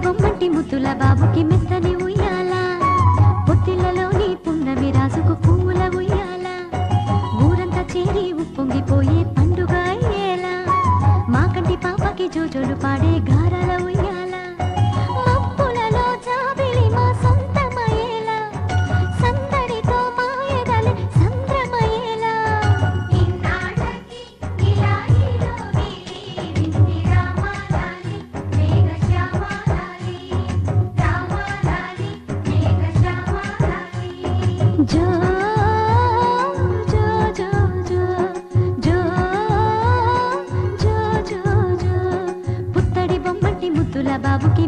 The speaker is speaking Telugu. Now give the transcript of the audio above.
బొమ్మంటి ముద్దుల బాబుకి మెత్తని ఉయ్యాల పొత్తిళ్లలోని పున్నమి రాసుకు పూల ఉయ్యాల ఊరంతా చేరి ఉప్పొంగిపోయే పండుగ అయ్యేలా మా కంటి పాపకి జోజోలు పాడే గారాల ఉయ్యాల మబ్బులలో జాబిలి మా సొంతమయ్యేలా సందడితో మాయదలే సంద్రమయ్యేలా ఇన్నాళ్ళకి ఇలా ఈలోగిలి వింది రామాలాలి మేఘశ్యామాలాలి రామాలాలి మేఘశ్యామాలాలి జో జో జో జో జో జో జో జో పుత్తడి బొమ్మటి ముద్దుల బాబుకి